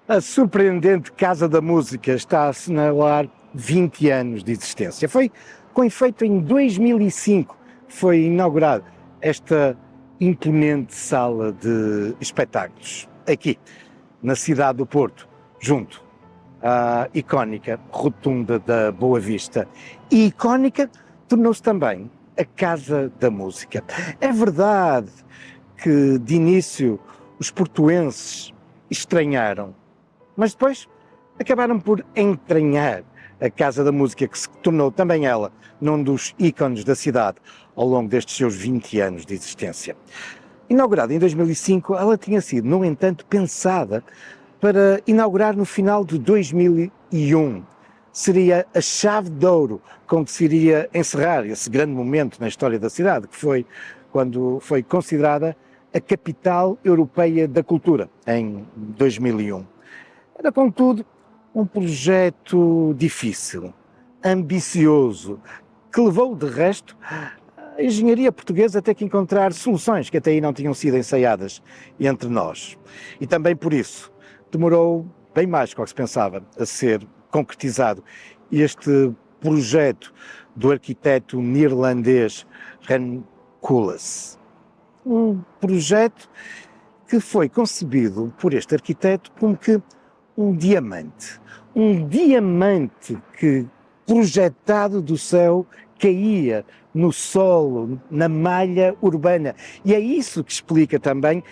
A surpreendente Casa da Música está a assinalar 20 anos de existência. Foi com efeito em 2005 que foi inaugurada esta imponente sala de espetáculos, aqui na cidade do Porto, junto à icónica Rotunda da Boa Vista. E icónica tornou-se também a Casa da Música. É verdade que de início os portuenses estranharam, mas depois acabaram por entranhar a Casa da Música, que se tornou também ela num dos ícones da cidade ao longo destes seus 20 anos de existência. Inaugurada em 2005, ela tinha sido, no entanto, pensada para inaugurar no final de 2001. Seria a chave de ouro com que se iria encerrar esse grande momento na história da cidade, que foi quando foi considerada a capital europeia da cultura, em 2001. Era, contudo, um projeto difícil, ambicioso, que levou, de resto, a engenharia portuguesa a ter que encontrar soluções que até aí não tinham sido ensaiadas entre nós. E também por isso demorou bem mais do que se pensava a ser concretizado este projeto do arquiteto neerlandês Jan Koolhaas. Um projeto que foi concebido por este arquiteto como que um diamante que, projetado do céu, caía no solo, na malha urbana. E é isso que explica também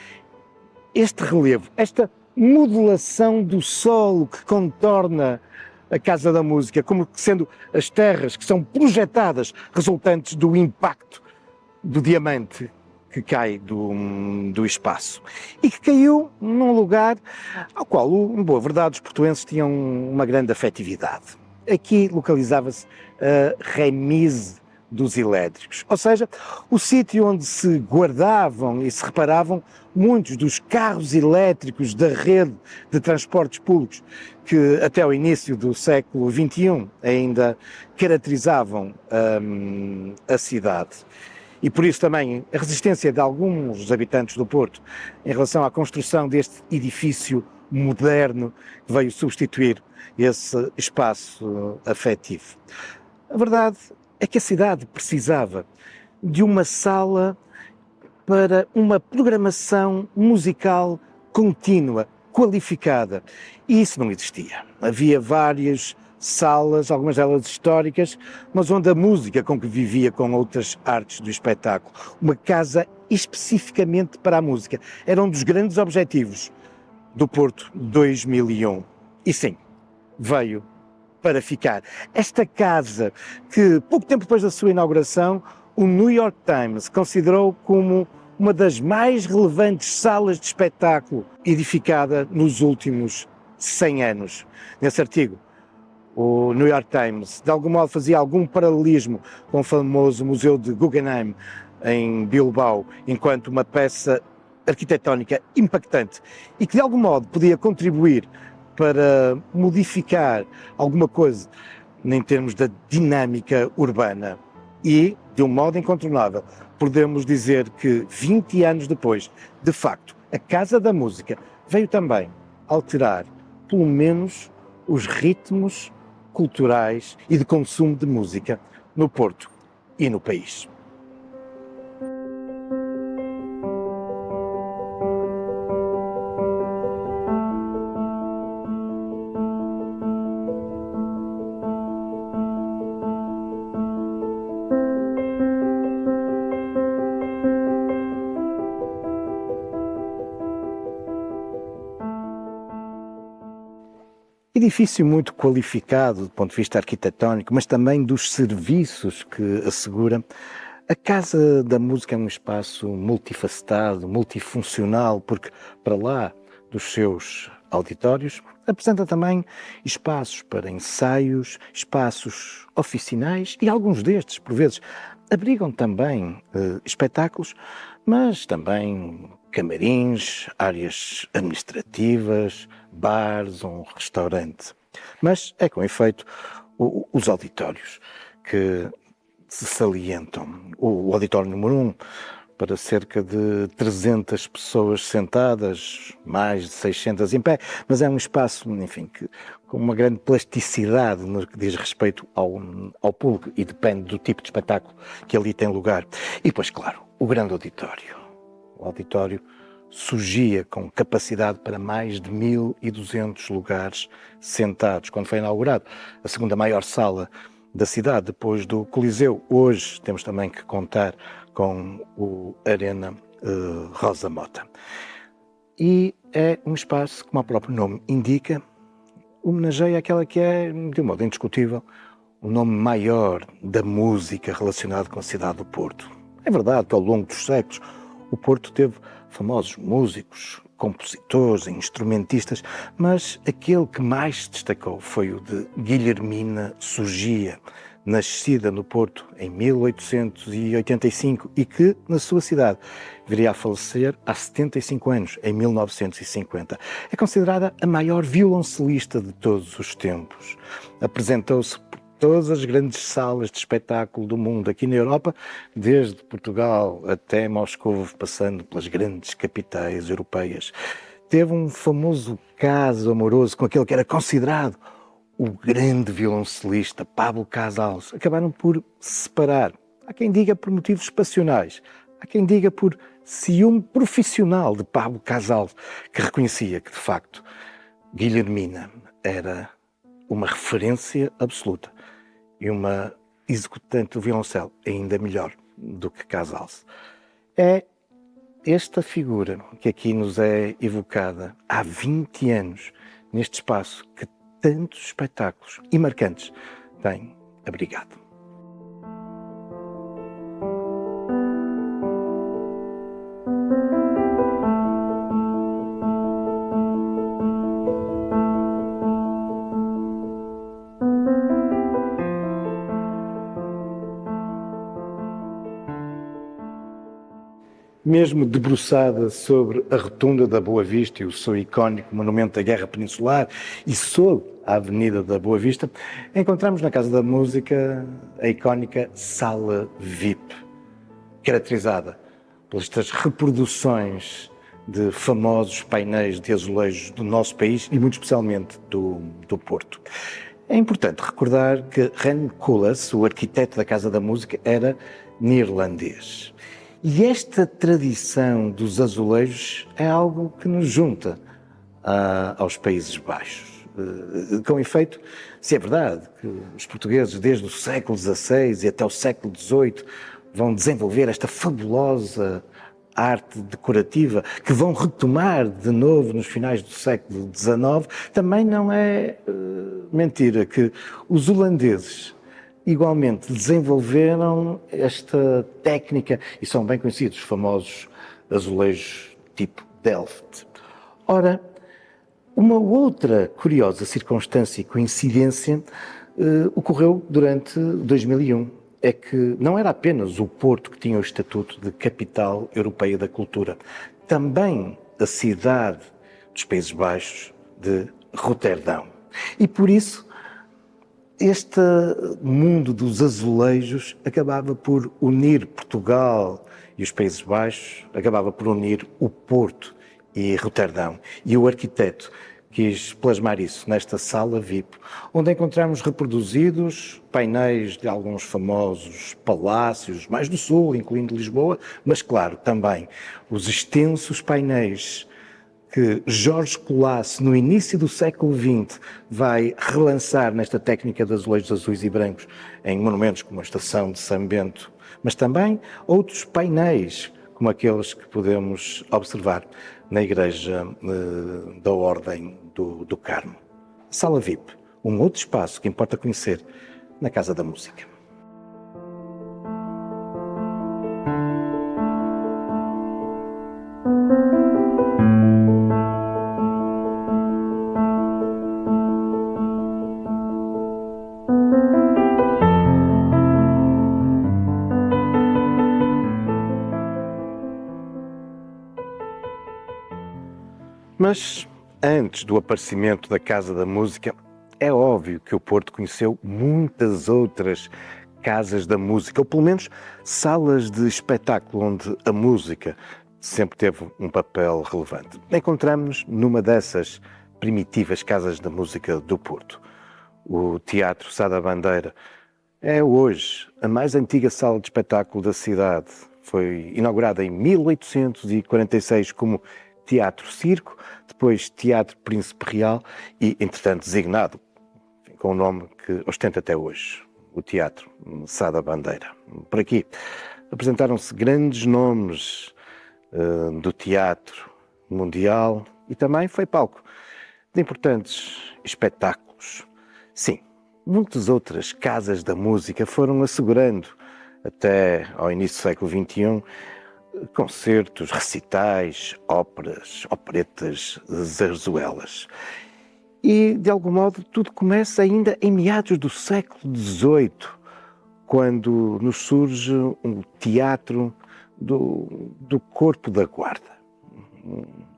este relevo, esta modulação do solo que contorna a Casa da Música, como sendo as terras que são projetadas resultantes do impacto do diamante que cai do espaço e que caiu num lugar ao qual, em boa verdade, os portuenses tinham uma grande afetividade. Aqui localizava-se a remise dos elétricos, ou seja, o sítio onde se guardavam e se reparavam muitos dos carros elétricos da rede de transportes públicos que até o início do século XXI ainda caracterizavam a cidade. E por isso também a resistência de alguns dos habitantes do Porto em relação à construção deste edifício moderno que veio substituir esse espaço afetivo. A verdade é que a cidade precisava de uma sala para uma programação musical contínua, qualificada. E isso não existia. Havia várias salas, algumas delas históricas, mas onde a música convivia com outras artes do espetáculo. Uma casa especificamente para a música. Era um dos grandes objetivos do Porto 2001. E sim, veio para ficar. Esta casa, que pouco tempo depois da sua inauguração, o New York Times considerou como uma das mais relevantes salas de espetáculo edificada nos últimos 100 anos. Nesse artigo, o New York Times, de algum modo, fazia algum paralelismo com o famoso Museu de Guggenheim em Bilbao, enquanto uma peça arquitetónica impactante e que, de algum modo, podia contribuir para modificar alguma coisa em termos da dinâmica urbana. E, de um modo incontornável, podemos dizer que 20 anos depois, de facto, a Casa da Música veio também alterar, pelo menos, os ritmos culturais e de consumo de música no Porto e no país. Edifício muito qualificado do ponto de vista arquitetónico, mas também dos serviços que assegura. A Casa da Música é um espaço multifacetado, multifuncional, porque para lá dos seus auditórios apresenta também espaços para ensaios, espaços oficinais e alguns destes, por vezes, abrigam também espetáculos, mas também camarins, áreas administrativas, bares, um restaurante. Mas é com efeito os auditórios que se salientam. O auditório número 1 para cerca de 300 pessoas sentadas, mais de 600 em pé, mas é um espaço, enfim, com uma grande plasticidade no que diz respeito ao público e depende do tipo de espetáculo que ali tem lugar. E depois, claro, o grande auditório. O auditório surgia com capacidade para mais de 1.200 lugares sentados, quando foi inaugurado a segunda maior sala da cidade, depois do Coliseu. Hoje temos também que contar com o Arena Rosa Mota. E é um espaço, como o próprio nome indica, homenageia aquela que é, de um modo indiscutível, o nome maior da música relacionado com a cidade do Porto. É verdade que ao longo dos séculos o Porto teve famosos músicos, compositores, instrumentistas, mas aquele que mais se destacou foi o de Guilhermina Sugia, nascida no Porto em 1885 e que, na sua cidade, viria a falecer há 75 anos, em 1950. É considerada a maior violoncelista de todos os tempos. Apresentou-se por todas as grandes salas de espetáculo do mundo, aqui na Europa, desde Portugal até Moscou, passando pelas grandes capitais europeias. Teve um famoso caso amoroso com aquele que era considerado o grande violoncelista Pablo Casals. Acabaram por se separar. Há quem diga por motivos passionais, há quem diga por ciúme profissional de Pablo Casals, que reconhecia que, de facto, Guilhermina era uma referência absoluta e uma executante do violoncelo ainda melhor do que Casals. É esta figura que aqui nos é evocada há 20 anos, neste espaço que tantos espetáculos e marcantes tem abrigado. Mesmo debruçada sobre a Rotunda da Boa Vista e o seu icónico Monumento da Guerra Peninsular e sob a Avenida da Boa Vista, encontramos na Casa da Música a icónica Sala VIP, caracterizada pelas reproduções de famosos painéis de azulejos do nosso país e muito especialmente do Porto. É importante recordar que Rem Koolhaas, o arquiteto da Casa da Música, era neerlandês. E esta tradição dos azulejos é algo que nos junta aos Países Baixos. Com efeito, se é verdade que os portugueses desde o século XVI e até o século XVIII vão desenvolver esta fabulosa arte decorativa que vão retomar de novo nos finais do século XIX, também não é mentira que os holandeses igualmente desenvolveram esta técnica e são bem conhecidos os famosos azulejos tipo Delft. Ora, uma outra curiosa circunstância e coincidência ocorreu durante 2001. É que não era apenas o Porto que tinha o estatuto de capital europeia da cultura, também a cidade dos Países Baixos de Roterdão. E por isso, este mundo dos azulejos acabava por unir Portugal e os Países Baixos, acabava por unir o Porto e Roterdão. E o arquiteto quis plasmar isso nesta sala VIP, onde encontramos reproduzidos painéis de alguns famosos palácios, mais do Sul, incluindo Lisboa, mas claro, também os extensos painéis que Jorge Colasso, no início do século XX, vai relançar nesta técnica de azulejos azuis e brancos em monumentos como a Estação de São Bento, mas também outros painéis, como aqueles que podemos observar na Igreja da Ordem do Carmo. Sala VIP, um outro espaço que importa conhecer na Casa da Música. Mas antes do aparecimento da Casa da Música, é óbvio que o Porto conheceu muitas outras casas da música, ou pelo menos salas de espetáculo onde a música sempre teve um papel relevante. Encontramos-nos numa dessas primitivas casas da música do Porto. O Teatro Sá da Bandeira é hoje a mais antiga sala de espetáculo da cidade. Foi inaugurada em 1846 como Teatro-Circo, depois Teatro Príncipe Real e, entretanto, designado com o nome que ostenta até hoje, o Teatro Sá da Bandeira. Por aqui apresentaram-se grandes nomes do teatro mundial e também foi palco de importantes espetáculos. Sim, muitas outras casas da música foram assegurando, até ao início do século XXI, concertos, recitais, óperas, operetas, zarzuelas. E, de algum modo, tudo começa ainda em meados do século XVIII, quando nos surge um teatro do Corpo da Guarda.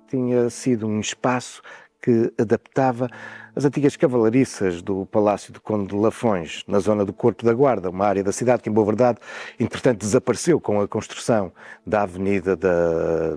Tinha sido um espaço que adaptava as antigas cavalariças do Palácio do Conde de Lafões, na zona do Corpo da Guarda, uma área da cidade que, em boa verdade, entretanto desapareceu com a construção da Avenida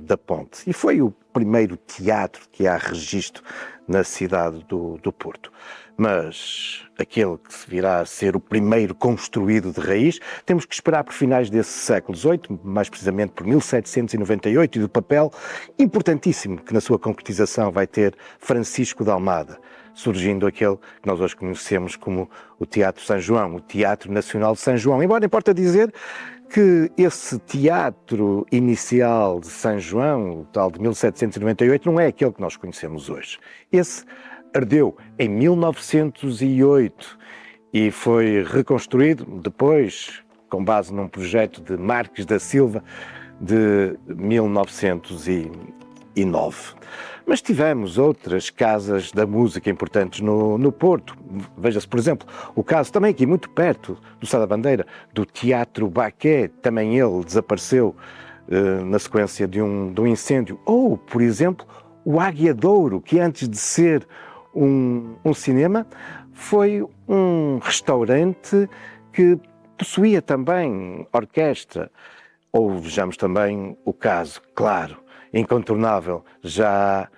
da Ponte. E foi o primeiro teatro que há registro na cidade do Porto. Mas aquele que se virá a ser o primeiro construído de raiz, temos que esperar por finais desse século XVIII, mais precisamente por 1798, e do papel importantíssimo que na sua concretização vai ter Francisco de Almada, surgindo aquele que nós hoje conhecemos como o Teatro São João, o Teatro Nacional de São João. Embora importa dizer que esse teatro inicial de São João, o tal de 1798, não é aquele que nós conhecemos hoje. Esse ardeu em 1908 e foi reconstruído depois, com base num projeto de Marques da Silva, de 1909. Mas tivemos outras casas da música importantes no Porto. Veja-se, por exemplo, o caso também aqui muito perto do Sá da Bandeira, do Teatro Baquet, também ele desapareceu na sequência de um incêndio. Ou, por exemplo, o Águia de Ouro, que antes de ser um cinema, foi um restaurante que possuía também orquestra. Ou vejamos também o caso, claro, incontornável, já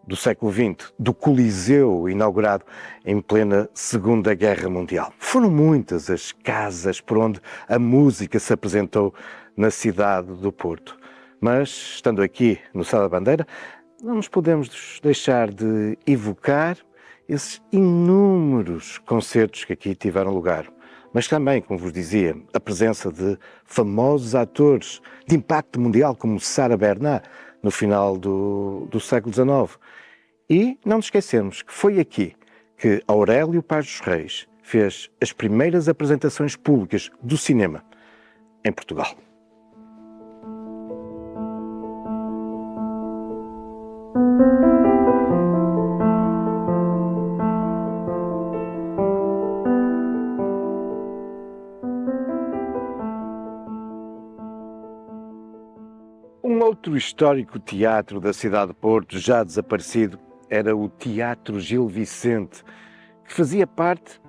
do século XX, do Coliseu, inaugurado em plena Segunda Guerra Mundial. Foram muitas as casas por onde a música se apresentou na cidade do Porto. Mas, estando aqui no Sá da Bandeira, não nos podemos deixar de evocar esses inúmeros concertos que aqui tiveram lugar. Mas também, como vos dizia, a presença de famosos atores de impacto mundial, como Sarah Bernard, no final do século XIX. E não nos esquecemos que foi aqui que Aurélio Paz dos Reis fez as primeiras apresentações públicas do cinema em Portugal. Um outro histórico teatro da cidade de Porto, já desaparecido, era o Teatro Gil Vicente, que fazia parte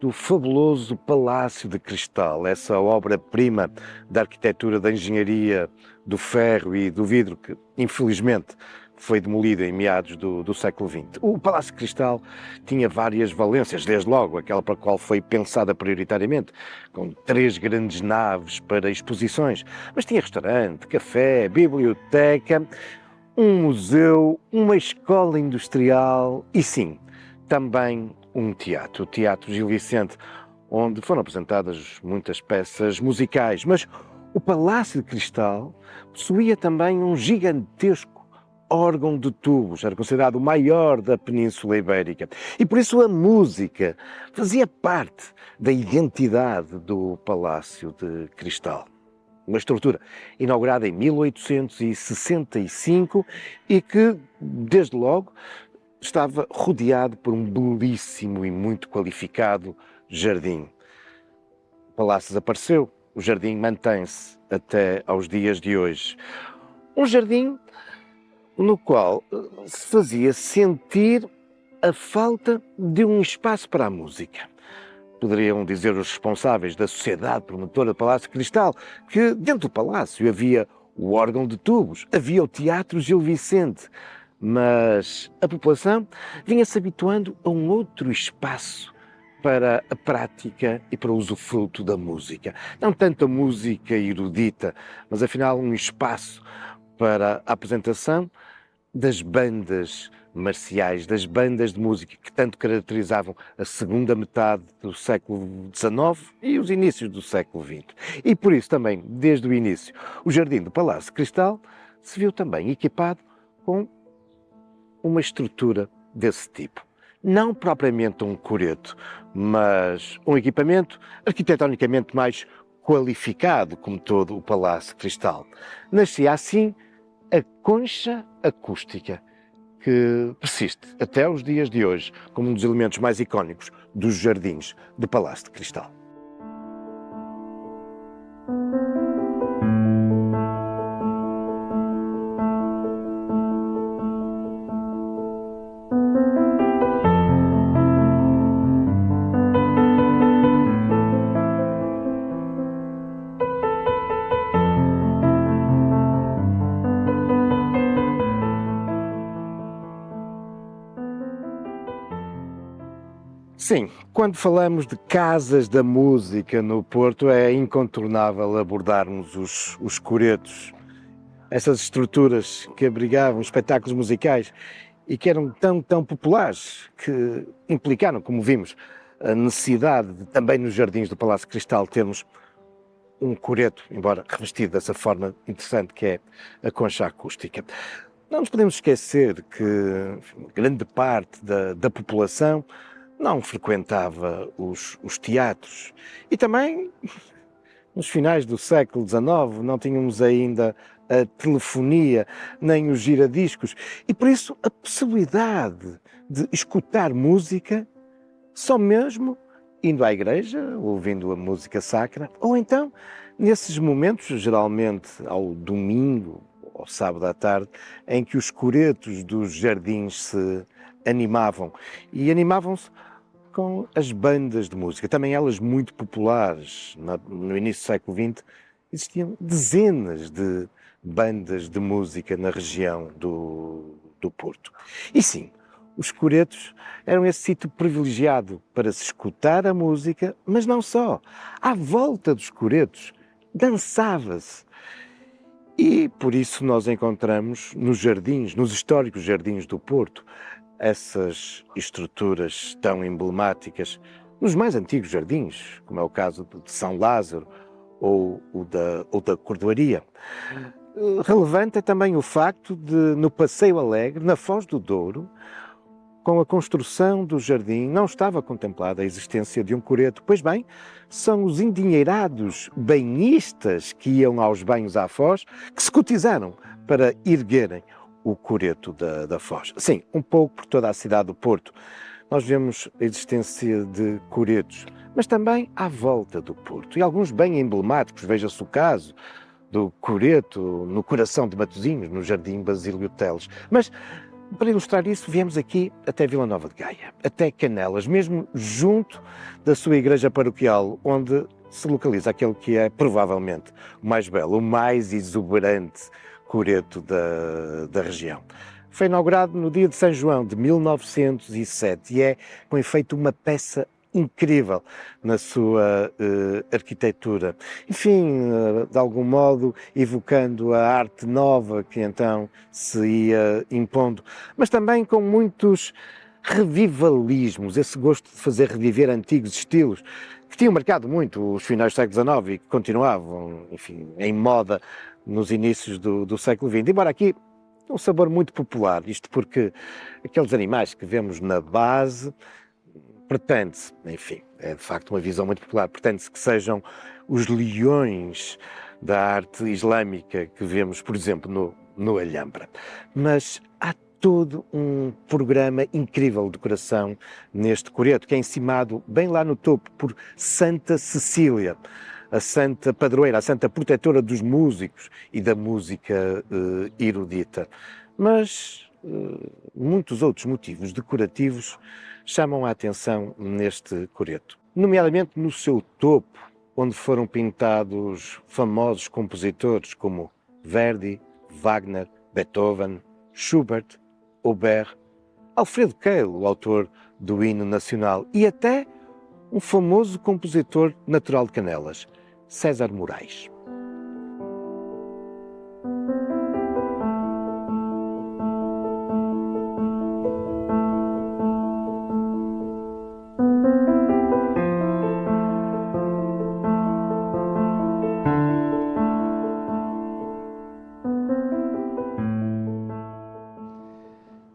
do fabuloso Palácio de Cristal, essa obra-prima da arquitetura, da engenharia, do ferro e do vidro, que infelizmente foi demolida em meados do século XX. O Palácio de Cristal tinha várias valências, desde logo aquela para a qual foi pensada prioritariamente, com 3 grandes naves para exposições, mas tinha restaurante, café, biblioteca, um museu, uma escola industrial e, sim, também um teatro, o Teatro Gil Vicente, onde foram apresentadas muitas peças musicais. Mas o Palácio de Cristal possuía também um gigantesco órgão de tubos, era considerado o maior da Península Ibérica. E por isso a música fazia parte da identidade do Palácio de Cristal. Uma estrutura inaugurada em 1865 e que, desde logo, estava rodeado por um belíssimo e muito qualificado jardim. O palácio desapareceu, o jardim mantém-se até aos dias de hoje. Um jardim no qual se fazia sentir a falta de um espaço para a música. poderiam dizer os responsáveis da sociedade promotora do Palácio de Cristal, que dentro do palácio havia o órgão de tubos, havia o Teatro Gil Vicente, mas a população vinha-se habituando a um outro espaço para a prática e para o usufruto da música. Não tanto a música erudita, mas afinal um espaço para a apresentação das bandas marciais, das bandas de música que tanto caracterizavam a segunda metade do século XIX e os inícios do século XX. E por isso também, desde o início, o Jardim do Palácio de Cristal se viu também equipado com uma estrutura desse tipo. Não propriamente um coreto, mas um equipamento arquitetonicamente mais qualificado, como todo o Palácio de Cristal. Nascia assim a concha acústica, que persiste até os dias de hoje como um dos elementos mais icónicos dos jardins do Palácio de Cristal. Sim, quando falamos de casas da música no Porto, é incontornável abordarmos os coretos, essas estruturas que abrigavam espetáculos musicais e que eram tão populares, que implicaram, como vimos, a necessidade de, também nos jardins do Palácio de Cristal, termos um coreto, embora revestido dessa forma interessante que é a concha acústica. Não nos podemos esquecer que enfim, grande parte da população não frequentava os teatros e também nos finais do século XIX não tínhamos ainda a telefonia nem os giradiscos e por isso a possibilidade de escutar música só mesmo indo à igreja, ouvindo a música sacra, ou então nesses momentos, geralmente ao domingo ou sábado à tarde, em que os coretos dos jardins se animavam e animavam-se com as bandas de música, também elas muito populares. No início do século XX existiam dezenas de bandas de música na região do Porto. E sim, os coretos eram esse sítio privilegiado para se escutar a música, mas não só. À volta dos coretos dançava-se. E por isso nós encontramos nos jardins, nos históricos jardins do Porto, essas estruturas tão emblemáticas nos mais antigos jardins, como é o caso de São Lázaro ou da Cordoaria. Relevante é também o facto de, no Passeio Alegre, na Foz do Douro, com a construção do jardim, não estava contemplada a existência de um coreto. Pois bem, são os endinheirados banhistas que iam aos banhos à Foz que se cotizaram para erguerem o coreto da Foz. Sim, um pouco por toda a cidade do Porto. Nós vemos a existência de coretos, mas também à volta do Porto. E alguns bem emblemáticos, veja-se o caso do coreto no coração de Matosinhos, no Jardim Basílio Teles. Mas, para ilustrar isso, viemos aqui até Vila Nova de Gaia, até Canelas, mesmo junto da sua igreja paroquial, onde se localiza aquele que é, provavelmente, o mais belo, o mais exuberante coreto da região. Foi inaugurado no dia de São João de 1907 e é, com efeito, uma peça incrível na sua arquitetura. Enfim, de algum modo, evocando a arte nova que então se ia impondo, mas também com muitos revivalismos, esse gosto de fazer reviver antigos estilos que tinham marcado muito os finais do século XIX e que continuavam, enfim, em moda nos inícios do século XX. Embora aqui um sabor muito popular, isto porque aqueles animais que vemos na base pretende-se, enfim, é de facto uma visão muito popular, pretende-se que sejam os leões da arte islâmica que vemos, por exemplo, no Alhambra. Mas há todo um programa incrível de decoração neste coreto, que é encimado bem lá no topo por Santa Cecília, a santa padroeira, a santa protetora dos músicos e da música erudita. Mas muitos outros motivos decorativos chamam a atenção neste coreto. nomeadamente no seu topo, onde foram pintados famosos compositores como Verdi, Wagner, Beethoven, Schubert, Auber, Alfredo Keil, o autor do hino nacional, e até um famoso compositor natural de Canelas, César Moraes.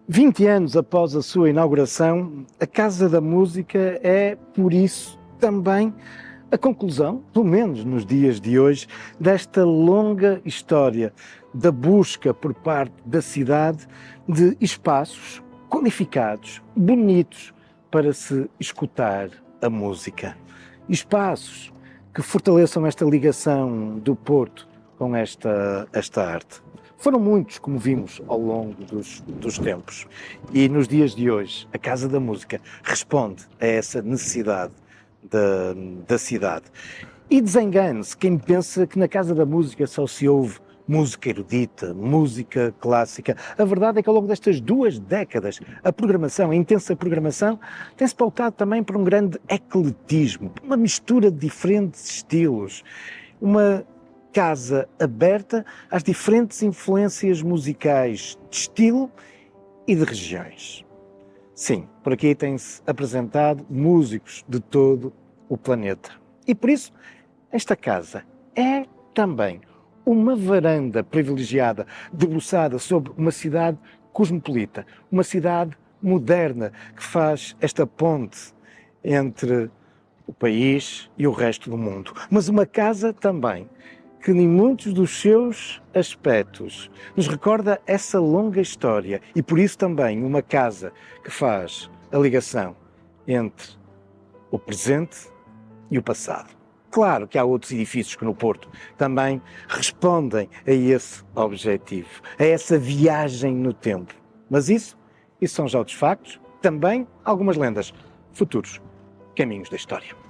Vinte anos após a sua inauguração, a Casa da Música é, por isso, também a conclusão, pelo menos nos dias de hoje, desta longa história da busca por parte da cidade de espaços qualificados, bonitos, para se escutar a música. Espaços que fortaleçam esta ligação do Porto com esta arte. Foram muitos, como vimos ao longo dos tempos. E nos dias de hoje, a Casa da Música responde a essa necessidade da cidade. E desengane-se quem pensa que na Casa da Música só se ouve música erudita, música clássica. A verdade é que ao longo destas 2 décadas, a programação, a intensa programação, tem-se pautado também por um grande ecletismo, uma mistura de diferentes estilos, uma casa aberta às diferentes influências musicais de estilo e de regiões. Sim, por aqui tem-se apresentado músicos de todo o planeta. E por isso, esta casa é também uma varanda privilegiada, debruçada sobre uma cidade cosmopolita, uma cidade moderna que faz esta ponte entre o país e o resto do mundo. Mas uma casa também que em muitos dos seus aspectos nos recorda essa longa história e por isso também uma casa que faz a ligação entre o presente e o passado. Claro que há outros edifícios que no Porto também respondem a esse objetivo, a essa viagem no tempo. Mas isso são já outros factos, também algumas lendas, futuros caminhos da história.